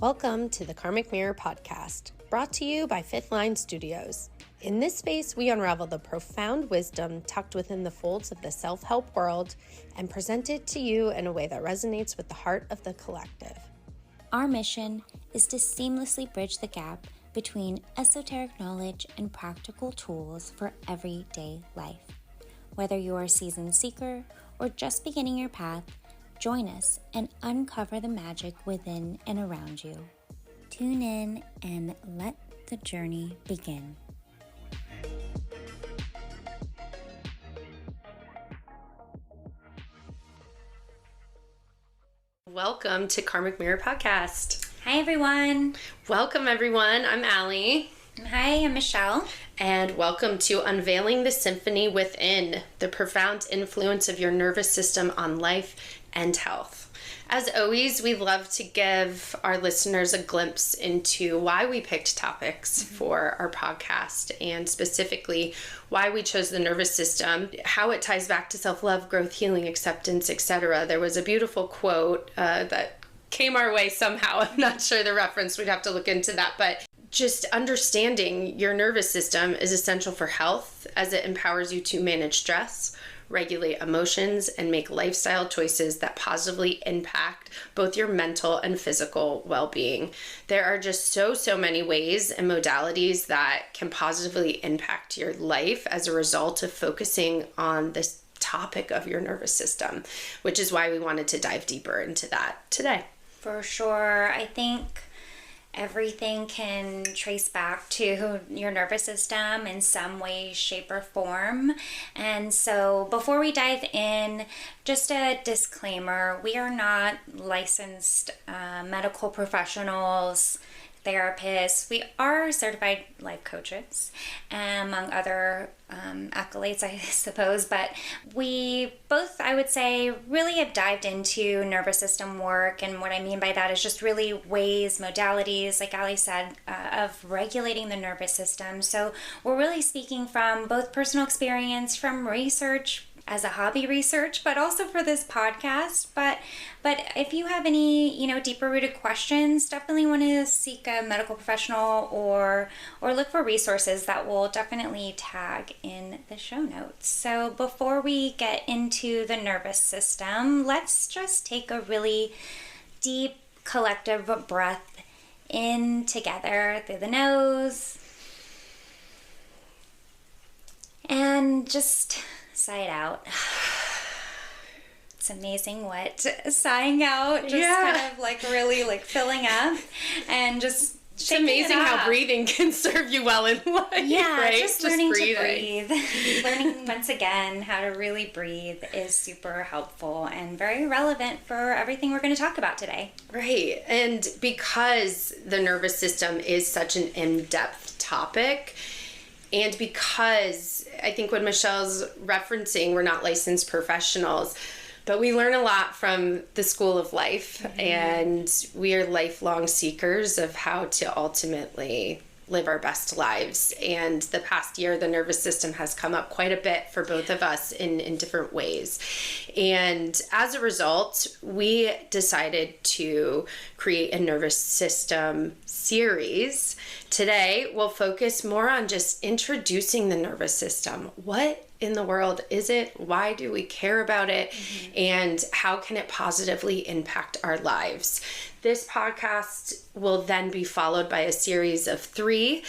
Welcome to the Karmic Mirror podcast, brought to you by Fifth Line Studios. In this space, we unravel the profound wisdom tucked within the folds of the self-help world and present it to you in a way that resonates with the heart of the collective. Our mission is to seamlessly bridge the gap between esoteric knowledge and practical tools for everyday life. Whether you're a seasoned seeker or just beginning your path, join us and uncover the magic within and around you. Tune in and let the journey begin. Welcome to Karmic Mirror podcast. Hi, everyone. Welcome, everyone. I'm Allie. Hi, I'm Michelle. And welcome to Unveiling the Symphony Within, the profound influence of your nervous system on life and health. As always, we love to give our listeners a glimpse into why we picked topics for our podcast, and specifically why we chose the nervous system, how it ties back to self-love, growth, healing, acceptance, etc. There was a beautiful quote that came our way somehow. I'm not sure the reference. We'd have to look into that, but just understanding your nervous system is essential for health, as it empowers you to manage stress, regulate emotions, and make lifestyle choices that positively impact both your mental and physical well-being. There are just so many ways and modalities that can positively impact your life as a result of focusing on this topic of your nervous system, which is why we wanted to dive deeper into that today. For sure. I think everything can trace back to your nervous system in some way, shape, or form. And so before we dive in, just a disclaimer, we are not licensed medical professionals, therapists. We are certified life coaches, among other accolades, I suppose. But we both, I would say, really have dived into nervous system work. And what I mean by that is just really ways, modalities, like Ali said, of regulating the nervous system. So we're really speaking from both personal experience, from research, as a hobby research, but also for this podcast. But if you have any, deeper rooted questions, definitely want to seek a medical professional or look for resources that will definitely tag in the show notes. So before we get into the nervous system, let's just take a really deep collective breath in together through the nose and just sigh it out. It's amazing what sighing out just kind of really filling up and just it's amazing how breathing can serve you well in life. Yeah, right? just learning to breathe. Learning once again how to really breathe is super helpful and very relevant for everything we're going to talk about today. Right. And because the nervous system is such an in-depth topic, and because I think what Michelle's referencing, we're not licensed professionals, but we learn a lot from the school of life, and we are lifelong seekers of how to ultimately live our best lives. And the past year, the nervous system has come up quite a bit for both of us in different ways. And as a result, we decided to create a nervous system series. Today, we'll focus more on just introducing the nervous system. What in the world is it? Why do we care about it? And how can it positively impact our lives? This podcast will then be followed by a series of 3,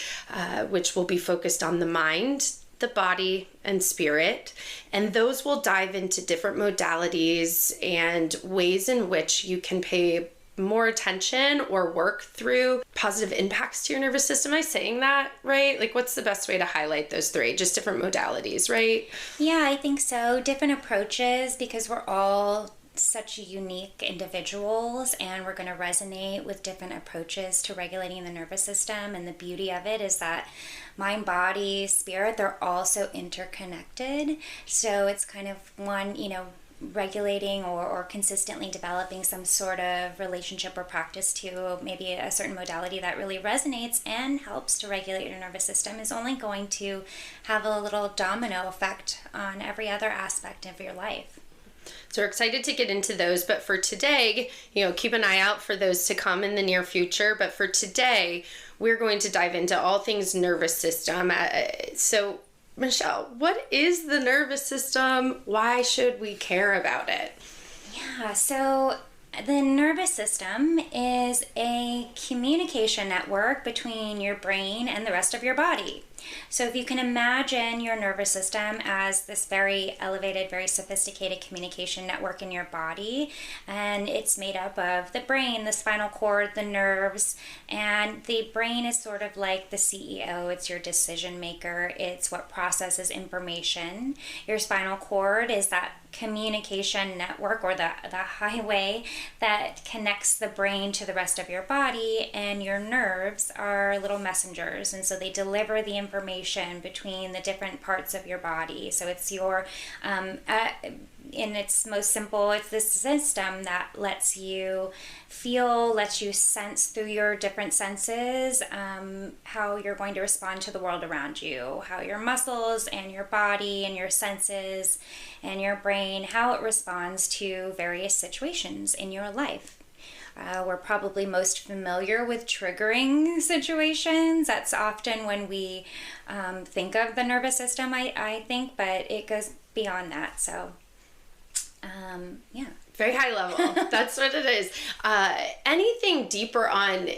which will be focused on the mind, the body, and spirit. And those will dive into different modalities and ways in which you can pay more attention or work through positive impacts to your nervous system. Am I saying that right? Like, what's the best way to highlight those 3? Just different modalities, right? Yeah, I think so. Different approaches, because we're all such unique individuals and we're going to resonate with different approaches to regulating the nervous system. And the beauty of it is that mind, body, spirit, they're all so interconnected. So it's kind of one, regulating or consistently developing some sort of relationship or practice to maybe a certain modality that really resonates and helps to regulate your nervous system is only going to have a little domino effect on every other aspect of your life. So we're excited to get into those, but for today, keep an eye out for those to come in the near future. But for today, we're going to dive into all things nervous system. So Michelle, what is the nervous system? Why should we care about it? Yeah, so the nervous system is a communication network between your brain and the rest of your body. So if you can imagine your nervous system as this very elevated, very sophisticated communication network in your body, and it's made up of the brain, the spinal cord, the nerves, and the brain is sort of like the CEO. It's your decision maker. It's what processes information. Your spinal cord is that communication network, or the highway that connects the brain to the rest of your body, and your nerves are little messengers, and so they deliver the information between the different parts of your body. So it's your in its most simple, it's this system that lets you feel, lets you sense through your different senses how you're going to respond to the world around you, how your muscles and your body and your senses and your brain, how it responds to various situations in your life. We're probably most familiar with triggering situations. That's often when we think of the nervous system, I think, but it goes beyond that. So yeah. Very high level. That's what it is. Anything deeper on,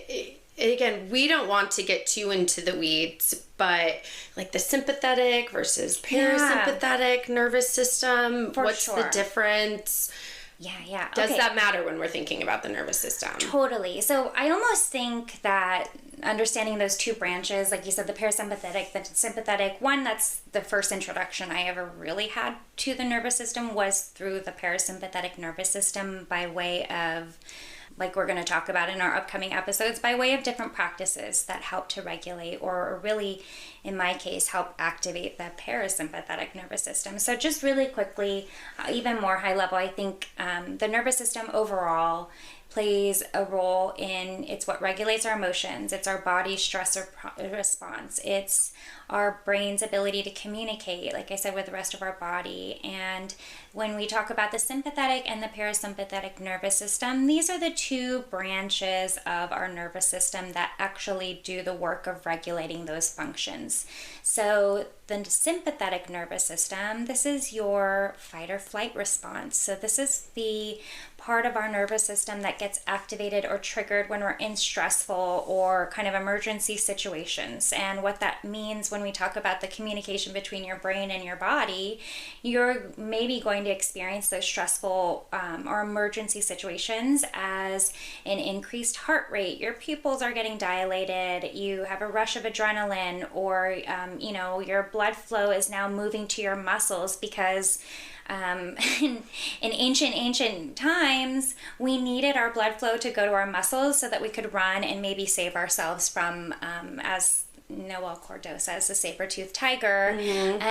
again, we don't want to get too into the weeds, but like the sympathetic versus parasympathetic nervous system, what's the difference? Yeah. Does that matter when we're thinking about the nervous system? Totally. So I almost think that understanding those two branches, like you said, the parasympathetic, the sympathetic, one, that's the first introduction I ever really had to the nervous system was through the parasympathetic nervous system by way of, like we're going to talk about in our upcoming episodes, by way of different practices that help to regulate, or really, in my case, help activate the parasympathetic nervous system. So just really quickly, even more high level, I think the nervous system overall plays a role in, it's what regulates our emotions, it's our body's stress response, it's our brain's ability to communicate, like I said, with the rest of our body. And when we talk about the sympathetic and the parasympathetic nervous system, these are the two branches of our nervous system that actually do the work of regulating those functions. So the sympathetic nervous system, this is your fight or flight response. So this is the part of our nervous system that gets activated or triggered when we're in stressful or kind of emergency situations. And what that means when we talk about the communication between your brain and your body, you're maybe going to experience those stressful or emergency situations as an increased heart rate. Your pupils are getting dilated, you have a rush of adrenaline, or your blood flow is now moving to your muscles because in ancient times, we needed our blood flow to go to our muscles so that we could run and maybe save ourselves from, as Noel Cordeaux says, the saber-toothed tiger. Mm-hmm.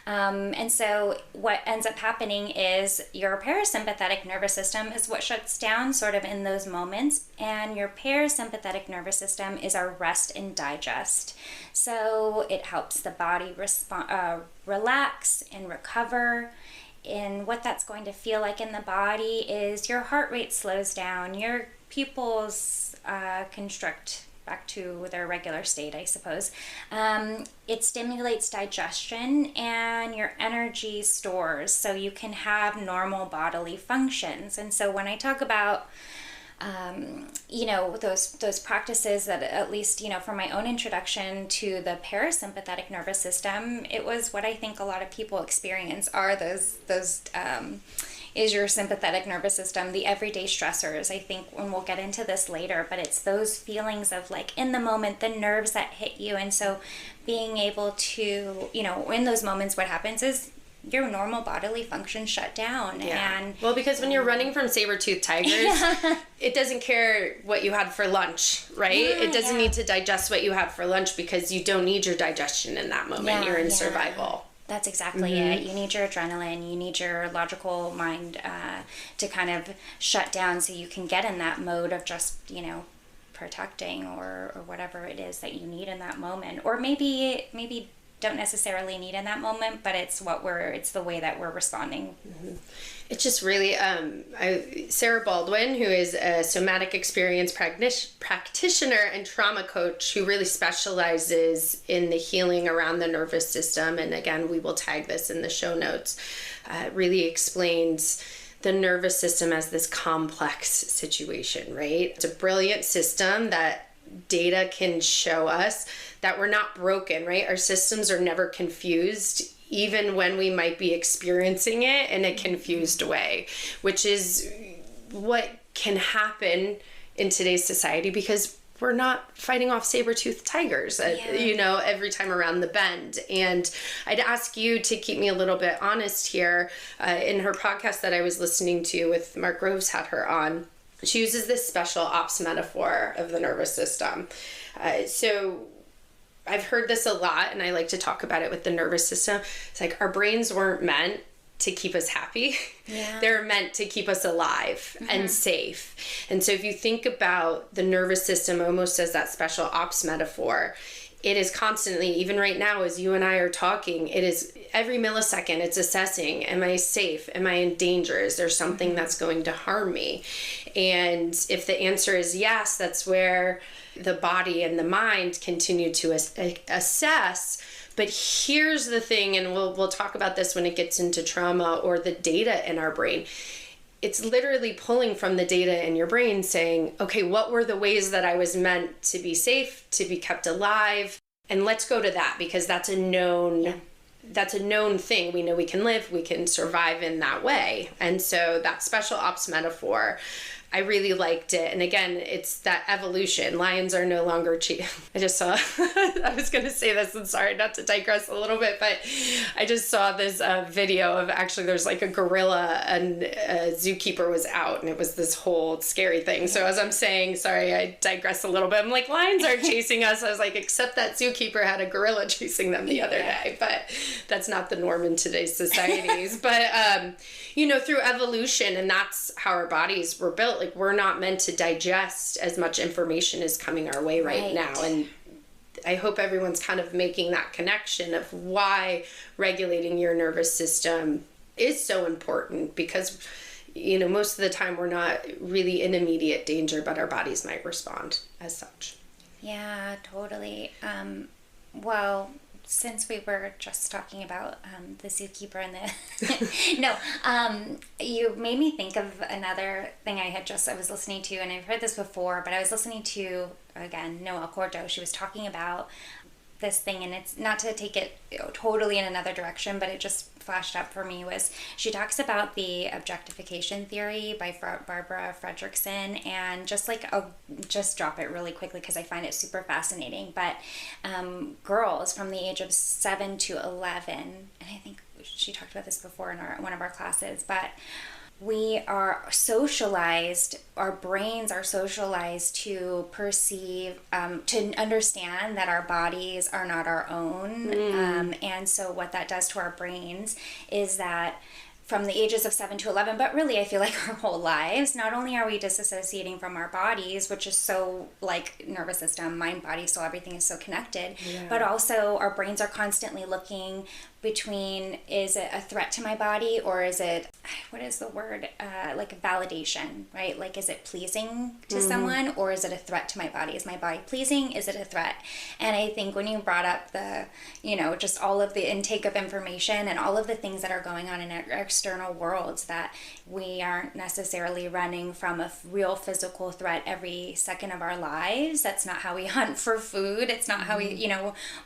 And so what ends up happening is your parasympathetic nervous system is what shuts down sort of in those moments, and your parasympathetic nervous system is our rest and digest. So it helps the body relax and recover. And what that's going to feel like in the body is your heart rate slows down, your pupils constrict back to their regular state, I suppose. It stimulates digestion and your energy stores so you can have normal bodily functions. And so when I talk about those practices that, at least, for my own introduction to the parasympathetic nervous system, it was what I think a lot of people experience are those is your sympathetic nervous system, the everyday stressors, I think, and we'll get into this later, but it's those feelings of like in the moment, the nerves that hit you. And so being able to, in those moments, what happens is your normal bodily functions shut down. Yeah. And well, because when you're running from saber-toothed tigers, it doesn't care what you had for lunch, right? It doesn't need to digest what you had for lunch because you don't need your digestion in that moment. You're in survival. That's exactly it. You need your adrenaline, you need your logical mind to kind of shut down so you can get in that mode of just, protecting or whatever it is that you need in that moment. Or maybe don't necessarily need in that moment, but it's the way that we're responding. It's just really, Sarah Baldwin, who is a somatic experience practitioner and trauma coach who really specializes in the healing around the nervous system, and again, we will tag this in the show notes, really explains the nervous system as this complex situation, right? It's a brilliant system that data can show us that we're not broken, right? Our systems are never confused, even when we might be experiencing it in a confused way, which is what can happen in today's society because we're not fighting off saber-toothed tigers, every time around the bend. And I'd ask you to keep me a little bit honest here. In her podcast that I was listening to with Mark Groves had her on, she uses this special ops metaphor of the nervous system. So I've heard this a lot, and I like to talk about it with the nervous system. It's like our brains weren't meant to keep us happy. Yeah. They're meant to keep us alive and safe. And so if you think about the nervous system almost as that special ops metaphor, it is constantly, even right now as you and I are talking, it is every millisecond it's assessing, am I safe? Am I in danger? Is there something that's going to harm me? And if the answer is yes, that's where the body and the mind continue to assess. But here's the thing, and we'll talk about this when it gets into trauma or the data in our brain. It's literally pulling from the data in your brain saying, okay, what were the ways that I was meant to be safe, to be kept alive? And let's go to that because that's a known thing. We know we can live, we can survive in that way. And so that special ops metaphor, I really liked it. And again, it's that evolution. Lions are no longer I just saw, I was going to say this, and sorry not to digress a little bit, but I just saw this video of actually there's like a gorilla and a zookeeper was out, and it was this whole scary thing. So as I'm saying, sorry, I digress a little bit. I'm like, lions aren't chasing us. I was like, except that zookeeper had a gorilla chasing them the other day, but that's not the norm in today's societies. But, through evolution, and that's how our bodies were built. Like, we're not meant to digest as much information as coming our way right now. And I hope everyone's kind of making that connection of why regulating your nervous system is so important, because, most of the time we're not really in immediate danger, but our bodies might respond as such. Yeah, totally. Well, since we were just talking about the zookeeper and you made me think of another thing I was listening to, and I've heard this before, but I was listening to, again, Noelle Cordo. She was talking about this thing, and it's not to take it totally in another direction, but it just flashed up for me. Was she talks about the objectification theory by Barbara Fredrickson, and just drop it really quickly because I find it super fascinating. But girls from the age of 7 to 11, and I think she talked about this before in one of our classes, but we are socialized, our brains are socialized to perceive, to understand that our bodies are not our own. And so what that does to our brains is that from the ages of 7 to 11, but really I feel like our whole lives, not only are we disassociating from our bodies, which is so like nervous system, mind, body, so everything is so connected, but also our brains are constantly looking between, is it a threat to my body, or is it, what is the word, like validation, right? Like, is it pleasing to someone, or is it a threat to my body? Is my body pleasing? Is it a threat? And I think when you brought up the, just all of the intake of information and all of the things that are going on in our external worlds, that we aren't necessarily running from a real physical threat every second of our lives. That's not how we hunt for food. It's not how we,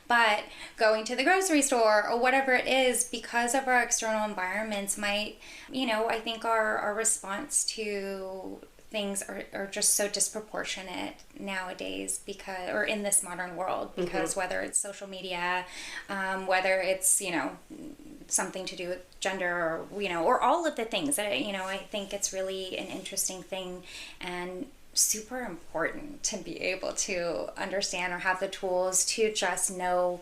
but going to the grocery store or whatever it is, because of our external environments might, I think our response to things are just so disproportionate nowadays, or in this modern world, because whether it's social media, whether it's, something to do with gender, or all of the things that, I think it's really an interesting thing and super important to be able to understand or have the tools to just know,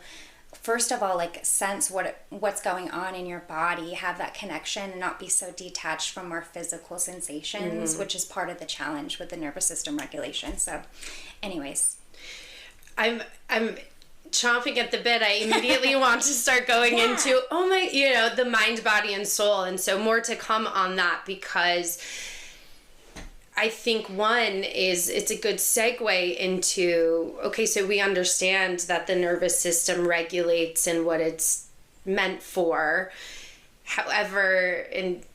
first of all, like, sense what's going on in your body, have that connection, and not be so detached from our physical sensations, which is part of the challenge with the nervous system regulation. So anyways, I'm chomping at the bit. I immediately want to start going into, the mind, body, and soul. And so more to come on that, because I think one is it's a good segue into, okay, so we understand that the nervous system regulates and what it's meant for. However, and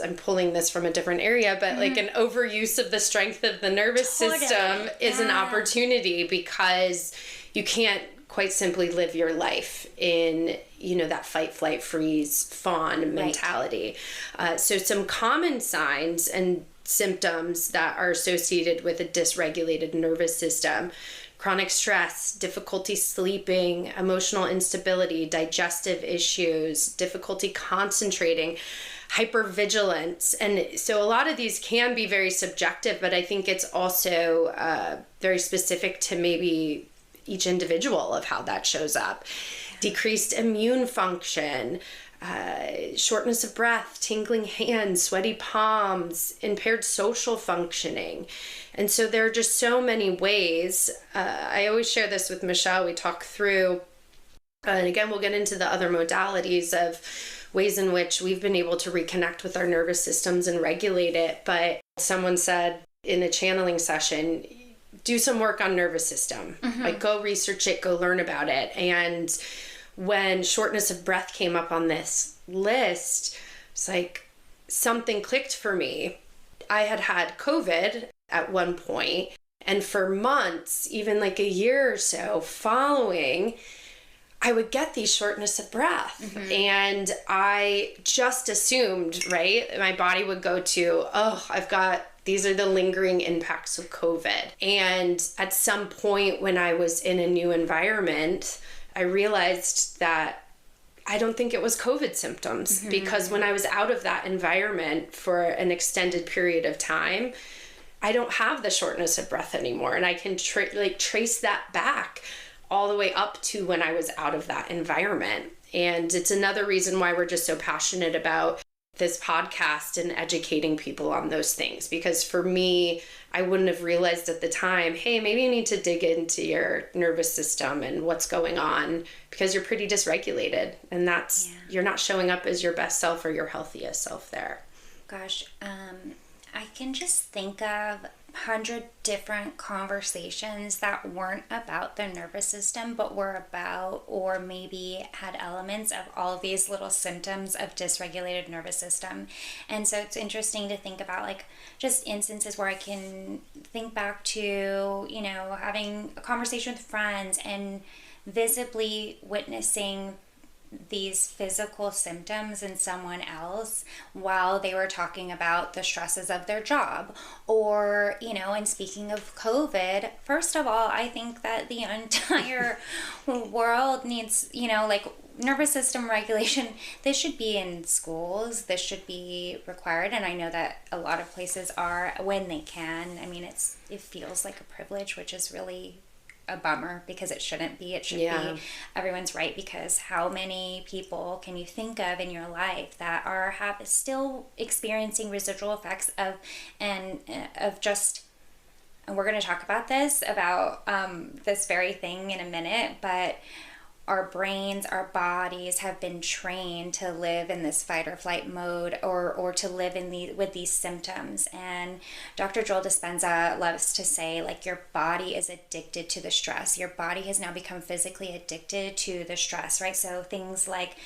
I'm pulling this from a different area, but like an overuse of the strength of the nervous system is an opportunity, because you can't quite simply live your life in, that fight, flight, freeze, fawn mentality. So some common signs and symptoms that are associated with a dysregulated nervous system: chronic stress, difficulty sleeping, emotional instability, digestive issues, difficulty concentrating, hypervigilance. And so a lot of these can be very subjective, but I think it's also very specific to maybe each individual of how that shows up. Decreased immune function, shortness of breath, tingling hands, sweaty palms, impaired social functioning. And so there are just so many ways. I always share this with Michelle. We talk through, and again, we'll get into the other modalities of ways in which we've been able to reconnect with our nervous systems and regulate it. But someone said in a channeling session, do some work on nervous system. Like, go research it, go learn about it. And when shortness of breath came up on this list, it's like something clicked for me. I had COVID at one point, and for months, even like a year or so following, I would get these shortness of breath. And I just assumed, right, my body would go to, these are the lingering impacts of COVID. And at some point when I was in a new environment, I realized that I don't think it was COVID symptoms, because when I was out of that environment for an extended period of time, I don't have the shortness of breath anymore. And I can trace that back all the way up to when I was out of that environment. And it's another reason why we're just so passionate about this podcast and educating people on those things. Because for me, I wouldn't have realized at the time, hey, maybe you need to dig into your nervous system and what's going on, because you're pretty dysregulated, and that's, you're not showing up as your best self or your healthiest self there. Gosh, I can just think of 100 different conversations that weren't about the nervous system, but were about, or maybe had elements of all of these little symptoms of dysregulated nervous system. And so it's interesting to think about, like, just instances where I can think back to, having a conversation with friends and visibly witnessing these physical symptoms in someone else while they were talking about the stresses of their job. Or, and speaking of COVID, first of all, I think that the entire world needs, nervous system regulation. This should be in schools. This should be required. And I know that a lot of places are when they can. I mean, it feels like a privilege, which is really a bummer, because it shouldn't be. It should be everyone's right, because how many people can you think of in your life that are still experiencing residual effects of just, and we're going to talk about this very thing in a minute, but our brains, our bodies have been trained to live in this fight or flight mode, or to live with these symptoms. And Dr. Joel Dispenza loves to say, like, your body is addicted to the stress. Your body has now become physically addicted to the stress, right? So things like,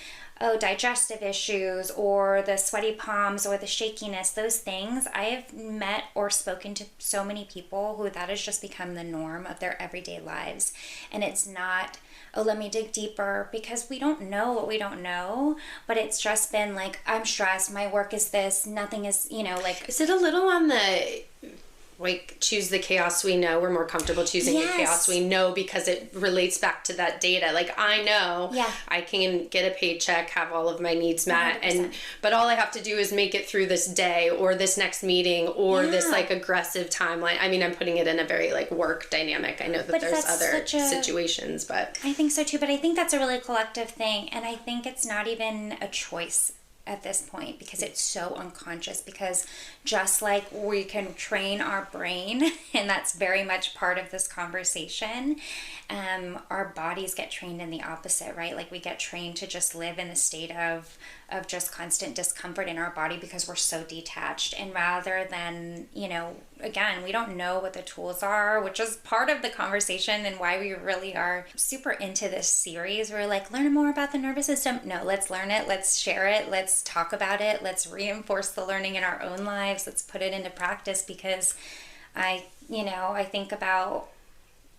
digestive issues, or the sweaty palms, or the shakiness, those things. I have met or spoken to so many people who that has just become the norm of their everyday lives. And it's not, let me dig deeper, because we don't know what we don't know, but it's just been like, I'm stressed, my work is this, nothing is, Is it a little on the, choose the chaos we know? We're more comfortable choosing the chaos we know, because it relates back to that data. Like, I know I can get a paycheck, have all of my needs met, 100%. but all I have to do is make it through this day, or this next meeting, or this aggressive timeline. I mean, I'm putting it in a very work dynamic. I know that there's other situations, but I think so too. But I think that's a really collective thing, and I think it's not even a choice at this point, because it's so unconscious. Because just like we can train our brain, and that's very much part of this conversation, our bodies get trained in the opposite, right? Like we get trained to just live in a state of just constant discomfort in our body because we're so detached. And rather than, again, we don't know what the tools are, which is part of the conversation and why we really are super into this series. We're like, learn more about the nervous system. No, let's learn it. Let's share it. Let's talk about it. Let's reinforce the learning in our own lives. Let's put it into practice, because I think about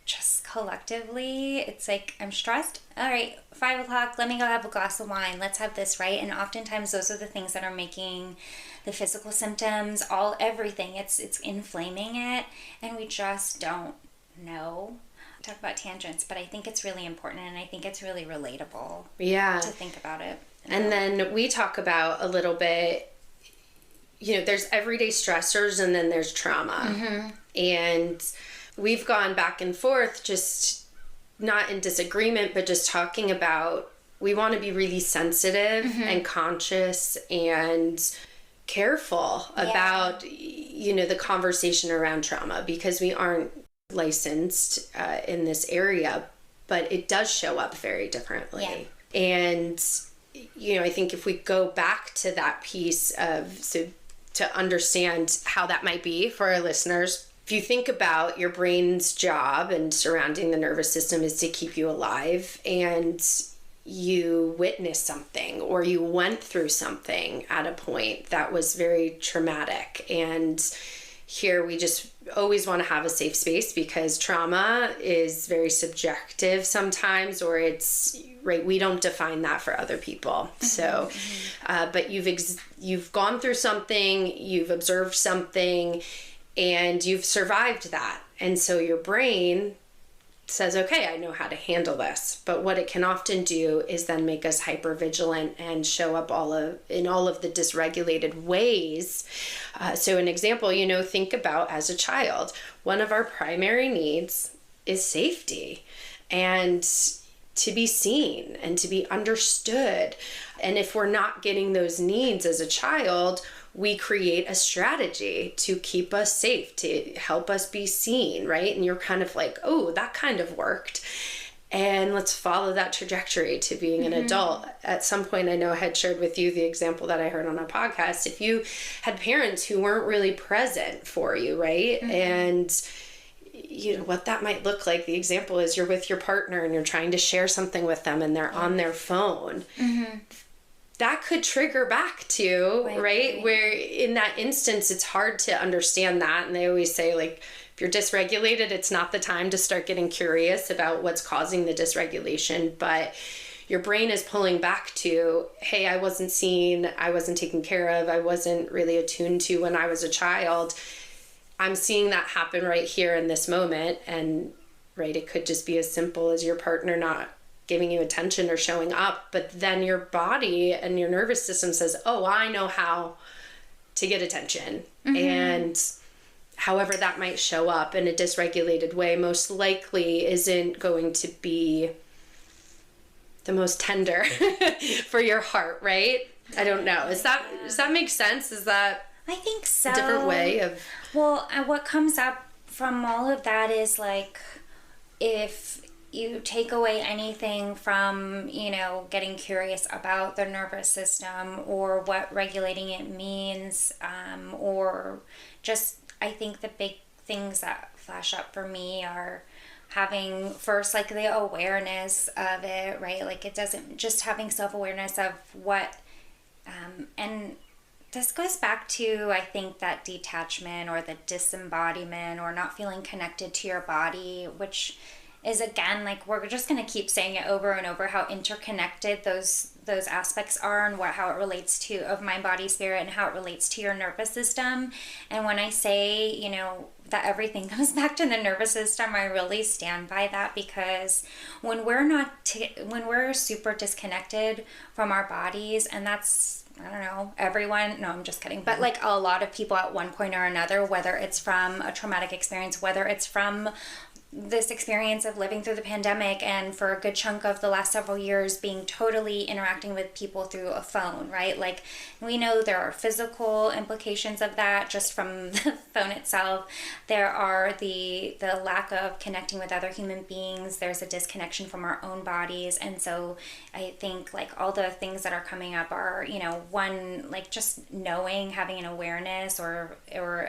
just collectively, it's like, I'm stressed. All right, 5 o'clock, let me go have a glass of wine. Let's have this, right? And oftentimes those are the things that are making the physical symptoms, everything. It's inflaming it, and we just don't know. Talk about tangents, but I think it's really important, and I think it's really relatable. Yeah. To think about it. And then we talk about a little bit, there's everyday stressors and then there's trauma. Mm-hmm. And we've gone back and forth, just not in disagreement, but just talking about, we want to be really sensitive and conscious and careful about, the conversation around trauma, because we aren't licensed in this area, but it does show up very differently. Yeah. And, I think if we go back to that piece to understand how that might be for our listeners, if you think about your brain's job and surrounding the nervous system is to keep you alive, and you witnessed something or you went through something at a point that was very traumatic. And here we just always want to have a safe space, because trauma is very subjective sometimes, or it's right, we don't define that for other people. So but you've gone through something, you've observed something, and you've survived that. And so your brain says, okay, I know how to handle this. But what it can often do is then make us hypervigilant and show up in all of the dysregulated ways. So an example, think about as a child, one of our primary needs is safety and to be seen and to be understood. And if we're not getting those needs as a child, we create a strategy to keep us safe, to help us be seen, right? And you're kind of like, oh, that kind of worked. And let's follow that trajectory to being an adult. At some point, I know I had shared with you the example that I heard on a podcast. If you had parents who weren't really present for you, right? And what that might look like. The example is you're with your partner and you're trying to share something with them and they're on their phone. That could trigger back to, right? Where in that instance, it's hard to understand that. And they always say, like, if you're dysregulated, it's not the time to start getting curious about what's causing the dysregulation. But your brain is pulling back to, hey, I wasn't seen, I wasn't taken care of, I wasn't really attuned to when I was a child. I'm seeing that happen right here in this moment. And, right, it could just be as simple as your partner not giving you attention or showing up, but then your body and your nervous system says, oh, I know how to get attention. And however that might show up in a dysregulated way, most likely isn't going to be the most tender for your heart, right? I don't know. Does that make sense? Is that I think so. A different way of... Well, what comes up from all of that is, like, if you take away anything from, getting curious about the nervous system or what regulating it means, or just, I think the big things that flash up for me are having first, like, the awareness of it, right? Like, it doesn't, just having self-awareness of what, and this goes back to, I think, that detachment or the disembodiment or not feeling connected to your body, which is, again, like, we're just going to keep saying it over and over, how interconnected those aspects are, and how it relates to of mind, body, spirit, and how it relates to your nervous system. And when I say, that everything comes back to the nervous system, I really stand by that, because when we're super disconnected from our bodies, and that's, I don't know, everyone, no, I'm just kidding, but like a lot of people at one point or another, whether it's from a traumatic experience, whether it's from this experience of living through the pandemic and for a good chunk of the last several years being totally interacting with people through a phone, right? Like, we know there are physical implications of that just from the phone itself. There are the lack of connecting with other human beings. There's a disconnection from our own bodies. And so I think like all the things that are coming up are, you know, one, like just knowing, having an awareness or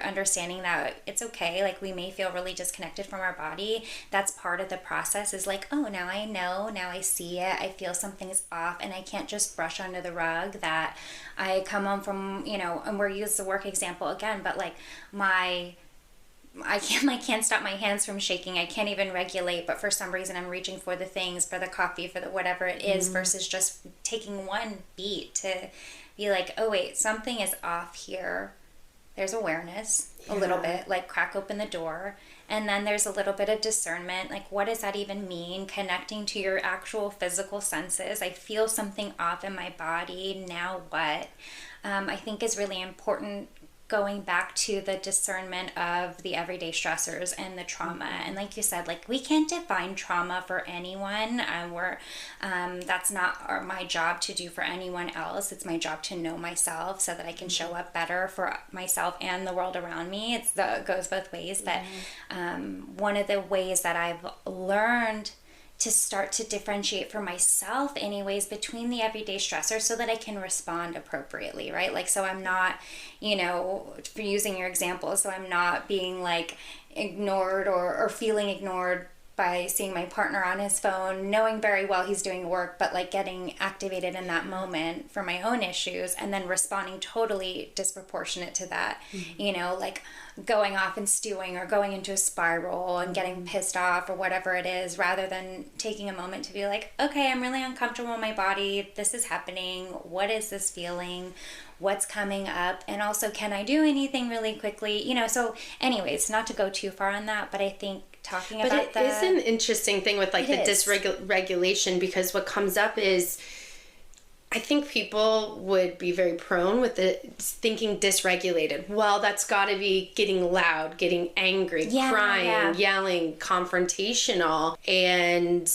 understanding that it's okay. Like, we may feel really disconnected from our body. That's part of the process, is like, oh, now I know, now I see it, I feel something's off, and I can't just brush under the rug that I come home from, you know, and we're used the work example again, but like I can't stop my hands from shaking. I can't even regulate, but for some reason I'm reaching for the things, for the coffee, for the whatever it is, versus just taking one beat to be like, oh wait, something is off here. There's awareness, a little bit, like crack open the door. And then there's a little bit of discernment, like what does that even mean? Connecting to your actual physical senses. I feel something off in my body, now what? I think is really important, going back to the discernment of the everyday stressors and the trauma. And like you said, like, we can't define trauma for anyone. That's not my job to do for anyone else. It's my job to know myself so that I can show up better for myself and the world around me. It goes both ways. But one of the ways that I've learned to start to differentiate for myself anyways between the everyday stressors so that I can respond appropriately, right? Like, so I'm not, you know, for using your example, so I'm not being like ignored or feeling ignored by seeing my partner on his phone, knowing very well he's doing work, but like getting activated in that moment for my own issues and then responding totally disproportionate to that, you know, like going off and stewing or going into a spiral and getting pissed off or whatever it is, rather than taking a moment to be like, okay, I'm really uncomfortable in my body. This is happening. What is this feeling? What's coming up? And also, can I do anything really quickly? You know, so anyways, not to go too far on that, but I think talking about But it is an interesting thing with like the dysregulation, because what comes up is, I think people would be very prone with the thinking dysregulated. Well, that's got to be getting loud, getting angry, crying, yelling, confrontational. And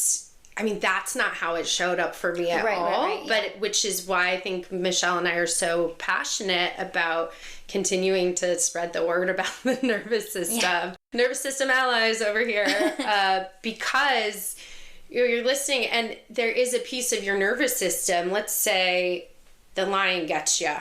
I mean, that's not how it showed up for me at all. But which is why I think Michelle and I are so passionate about continuing to spread the word about the nervous system. Nervous system allies over here. Because you're listening and there is a piece of your nervous system, let's say the lion gets you,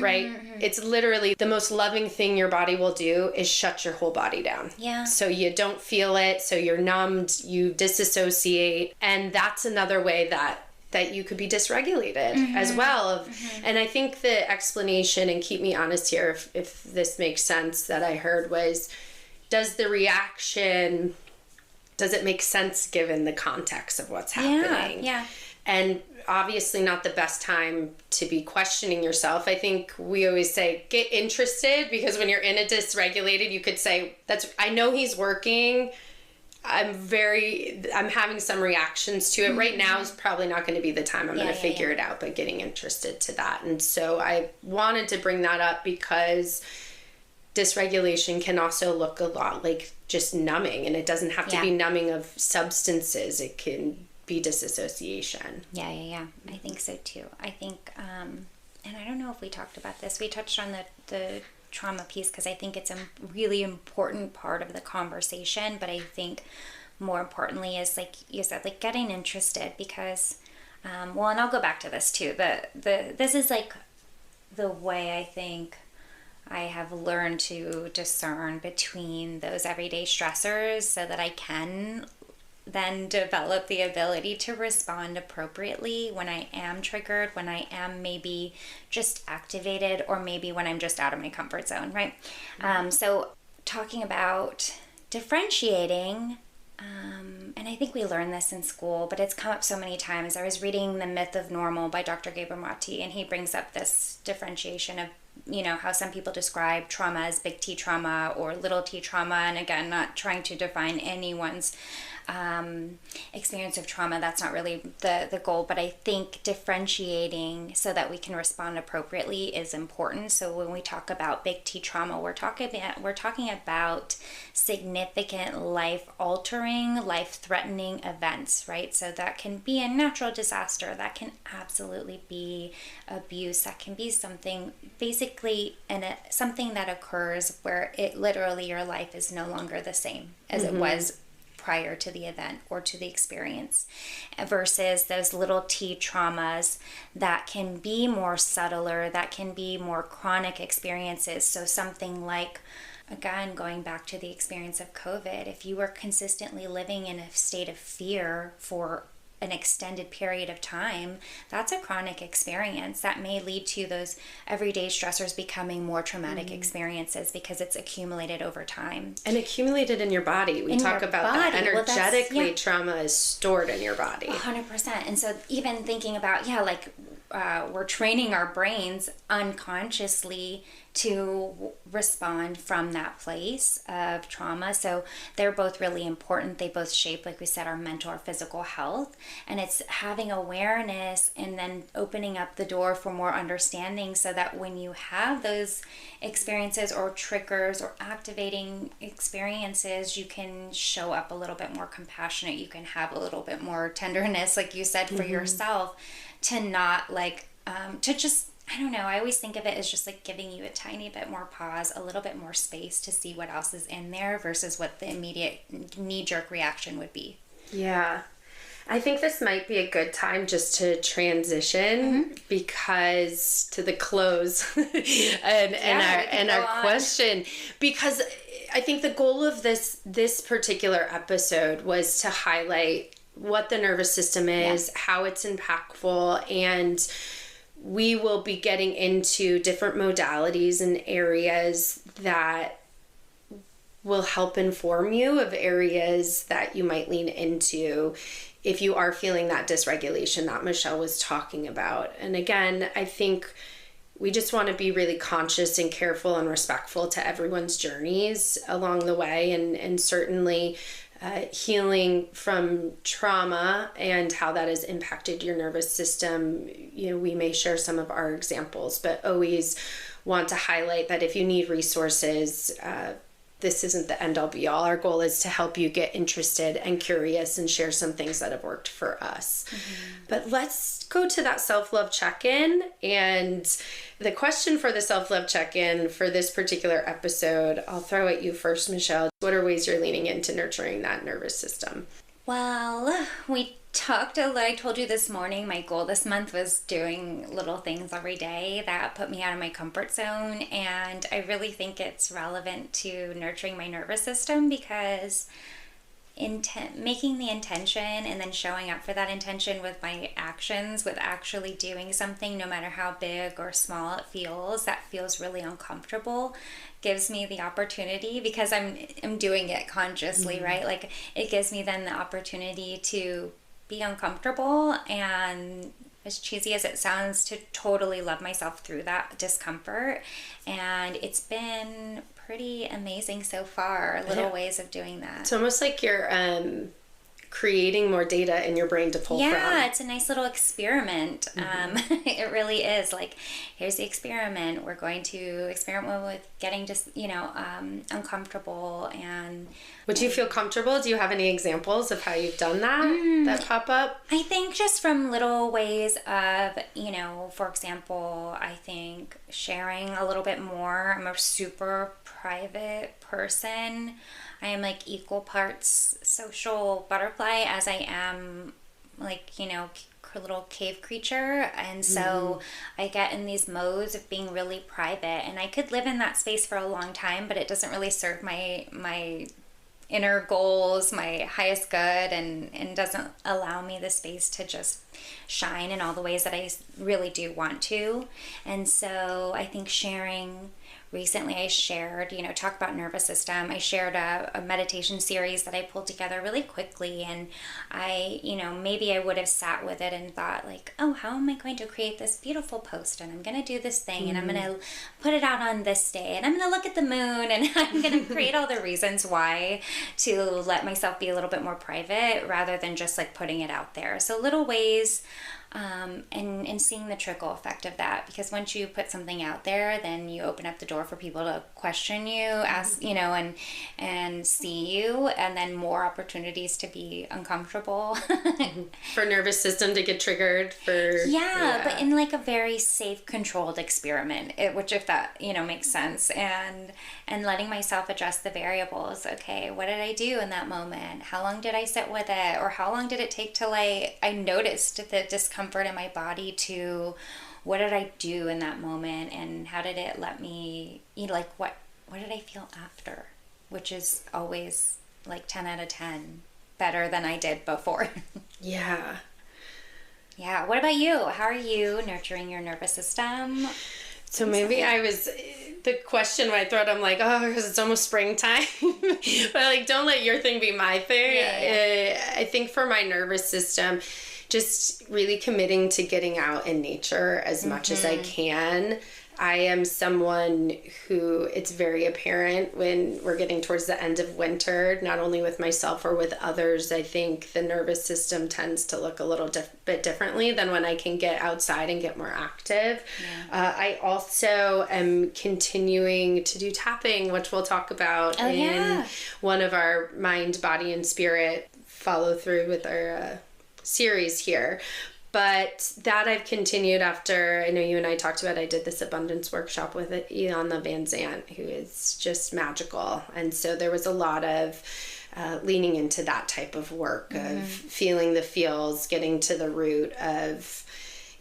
right? It's literally the most loving thing your body will do is shut your whole body down. So you don't feel it, so you're numbed, you disassociate, and that's another way that you could be dysregulated as well. And I think the explanation, and keep me honest here if this makes sense, that I heard was, does the reaction, does it make sense given the context of what's happening? And obviously not the best time to be questioning yourself. I think we always say, get interested, because when you're in a dysregulated, you could say, I know he's working. I'm having some reactions to it. Right now is probably not going to be the time I'm going to figure it out, but getting interested to that. And so I wanted to bring that up because dysregulation can also look a lot like just numbing, and it doesn't have to be numbing of substances. It can be disassociation. I think so too. I think, and I don't know if we talked about this. We touched on the trauma piece because I think it's a really important part of the conversation, but I think more importantly is, like you said, like getting interested, because and I'll go back to this too, this is like the way I think I have learned to discern between those everyday stressors so that I can then develop the ability to respond appropriately when I am triggered, when I am maybe just activated, or maybe when I'm just out of my comfort zone, right? So talking about differentiating, and I think we learned this in school, but it's come up so many times. I was reading The Myth of Normal by Dr. Gabor-Mate, and he brings up this differentiation of, you know, how some people describe trauma as big T trauma or little t trauma. And again, not trying to define anyone's experience of trauma. That's not really the goal, but I think differentiating so that we can respond appropriately is important. So when we talk about big T trauma, we're talking about significant life-altering, life-threatening events, right? So that can be a natural disaster, that can absolutely be abuse, that can be something basically something that occurs where it literally your life is no longer the same as it was prior to the event or to the experience, versus those little T traumas that can be more subtler, that can be more chronic experiences. So something like, again, going back to the experience of COVID, if you were consistently living in a state of fear for an extended period of time, that's a chronic experience that may lead to those everyday stressors becoming more traumatic experiences because it's accumulated over time. And accumulated in your body. We talk about that. Energetically, trauma is stored in your body. 100%. And so even thinking about, we're training our brains unconsciously to respond from that place of trauma. So they're both really important. They both shape, like we said, our mental or physical health. And it's having awareness and then opening up the door for more understanding so that when you have those experiences or triggers or activating experiences, you can show up a little bit more compassionate. You can have a little bit more tenderness, like you said, for yourself, to not to just, I don't know, I always think of it as just like giving you a tiny bit more pause, a little bit more space to see what else is in there versus what the immediate knee-jerk reaction would be. Yeah. I think this might be a good time just to transition because to the close and our question, because I think the goal of this particular episode was to highlight what the nervous system is, how it's impactful, and we will be getting into different modalities and areas that will help inform you of areas that you might lean into if you are feeling that dysregulation that Michelle was talking about. And again, I think we just want to be really conscious and careful and respectful to everyone's journeys along the way, and certainly healing from trauma and how that has impacted your nervous system. We may share some of our examples, but always want to highlight that if you need resources, this isn't the end all be all. Our goal is to help you get interested and curious and share some things that have worked for us. But let's go to that self-love check-in. And the question for the self-love check-in for this particular episode, I'll throw at you first, Michelle. What are ways you're leaning into nurturing that nervous system? Well, we talked a lot. I told you this morning, my goal this month was doing little things every day that put me out of my comfort zone. And I really think it's relevant to nurturing my nervous system because making the intention and then showing up for that intention with my actions, with actually doing something, no matter how big or small it feels, that feels really uncomfortable, gives me the opportunity, because I'm doing it consciously, right? Like, it gives me then the opportunity to be uncomfortable, and as cheesy as it sounds, to totally love myself through that discomfort. And it's been pretty amazing so far, little ways of doing that. It's almost like you're creating more data in your brain to pull from. Yeah, it's a nice little experiment. It really is. Like, here's the experiment. We're going to experiment with getting just, uncomfortable. And would you feel comfortable? Do you have any examples of how you've done that pop up? I think just from little ways of, for example, I think sharing a little bit more. I'm a super private person. I am like equal parts social butterfly as I am like, little cave creature. And so I get in these modes of being really private, and I could live in that space for a long time, but it doesn't really serve my inner goals, my highest good, and doesn't allow me the space to just shine in all the ways that I really do want to. And so I think sharing recently I shared, talk about nervous system. I shared a meditation series that I pulled together really quickly, and I, maybe I would have sat with it and thought like, oh, how am I going to create this beautiful post, and I'm going to do this thing, and I'm going to put it out on this day, and I'm going to look at the moon, and I'm going to create all the reasons why to let myself be a little bit more private rather than just like putting it out there. So little ways, and seeing the trickle effect of that, because once you put something out there, then you open up the door for people to question you, ask, and see you, and then more opportunities to be uncomfortable. For nervous system to get triggered but in like a very safe, controlled experiment, which if that, makes sense, and letting myself adjust the variables. Okay, what did I do in that moment? How long did I sit with it? Or how long did it take till I noticed the discomfort in my body, to what did I do in that moment, and how did it let me, what did I feel after, which is always like 10 out of 10 better than I did before. Yeah. Yeah. What about you? How are you nurturing your nervous system? So maybe the question when I throw it, I'm like, oh, because it's almost springtime. But like, don't let your thing be my thing. Yeah. I think for my nervous system, just really committing to getting out in nature as much as I can. I am someone who, it's very apparent when we're getting towards the end of winter, not only with myself or with others, I think the nervous system tends to look a little bit differently than when I can get outside and get more active. Yeah. I also am continuing to do tapping, which we'll talk about one of our mind, body, and spirit follow through with our series here. But that I've continued after, I know you and I talked about, I did this abundance workshop with Iana Van Zant, who is just magical. And so there was a lot of leaning into that type of work, of feeling the feels, getting to the root of,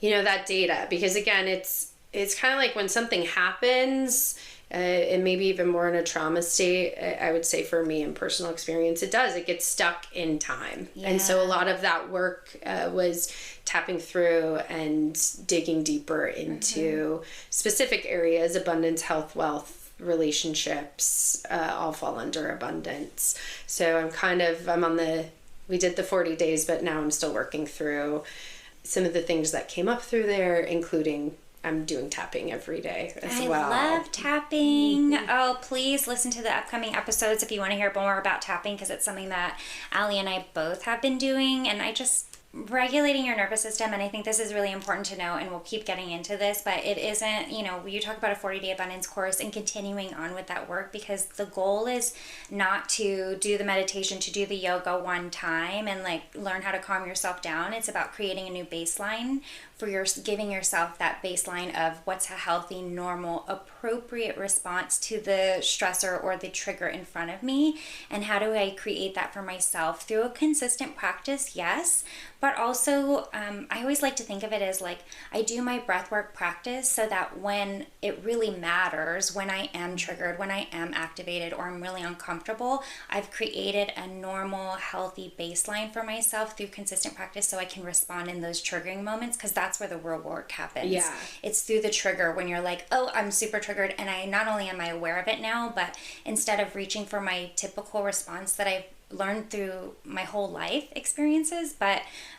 that data. Because again, it's kind of like when something happens, and maybe even more in a trauma state, I would say for me in personal experience, it gets stuck in time. Yeah. And so a lot of that work was tapping through and digging deeper into specific areas, abundance, health, wealth, relationships, all fall under abundance. So we did the 40 days, but now I'm still working through some of the things that came up through there, including I'm doing tapping every day as well. I love tapping. Oh, please listen to the upcoming episodes if you want to hear more about tapping, because it's something that Allie and I both have been doing. And regulating your nervous system, and I think this is really important to know, and we'll keep getting into this, but it isn't, you talk about a 40-day abundance course and continuing on with that work, because the goal is not to do the meditation, to do the yoga one time and like learn how to calm yourself down. It's about creating a new baseline for giving yourself that baseline of what's a healthy, normal, appropriate response to the stressor or the trigger in front of me, and how do I create that for myself through a consistent practice, yes, but also I always like to think of it as like I do my breathwork practice so that when it really matters, when I am triggered, when I am activated, or I'm really uncomfortable, I've created a normal, healthy baseline for myself through consistent practice so I can respond in those triggering moments, because that's where the real work happens. Yeah. It's through the trigger when you're like, oh, I'm super triggered, and I not only am I aware of it now, but instead of reaching for my typical response that I've learned through my whole life experiences,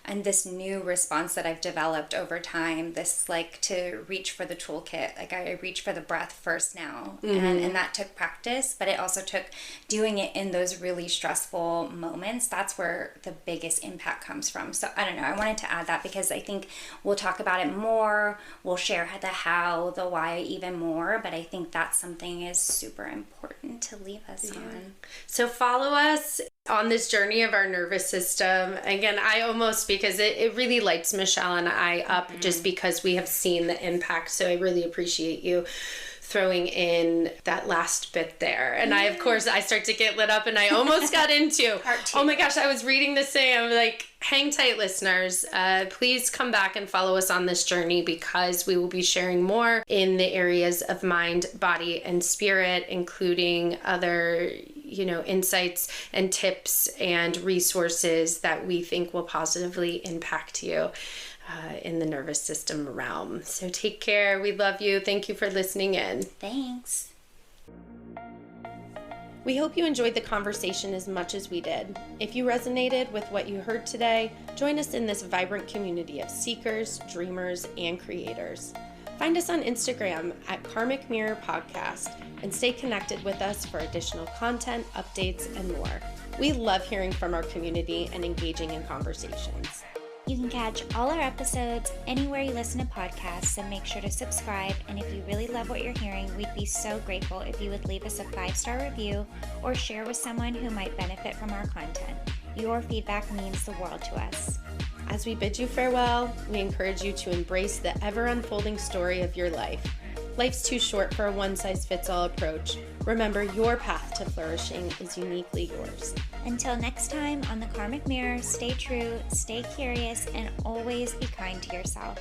and this new response that I've developed over time, this like to reach for the toolkit, like I reach for the breath first now. And that took practice, but it also took doing it in those really stressful moments. That's where the biggest impact comes from. So I don't know, I wanted to add that because I think we'll talk about it more, we'll share the how, the why even more, but I think that's something is super important to leave us on. So follow us on this journey of our nervous system. Again, I almost, because it really lights Michelle and I up just because we have seen the impact. So I really appreciate you throwing in that last bit there. And I, of course, I start to get lit up and I almost got into, oh my gosh, I was reading this thing. I'm like, hang tight, listeners. Please come back and follow us on this journey, because we will be sharing more in the areas of mind, body, and spirit, including other insights and tips and resources that we think will positively impact you in the nervous system realm. So take care. We love you. Thank you for listening in. Thanks. We hope you enjoyed the conversation as much as we did. If you resonated with what you heard today, join us in this vibrant community of seekers, dreamers, and creators. Find us on Instagram at Karmic Mirror Podcast and stay connected with us for additional content, updates, and more. We love hearing from our community and engaging in conversations. You can catch all our episodes anywhere you listen to podcasts, so make sure to subscribe. And if you really love what you're hearing, we'd be so grateful if you would leave us a 5-star review or share with someone who might benefit from our content. Your feedback means the world to us. As we bid you farewell, we encourage you to embrace the ever-unfolding story of your life. Life's too short for a one-size-fits-all approach. Remember, your path to flourishing is uniquely yours. Until next time on the Karmic Mirror, stay true, stay curious, and always be kind to yourself.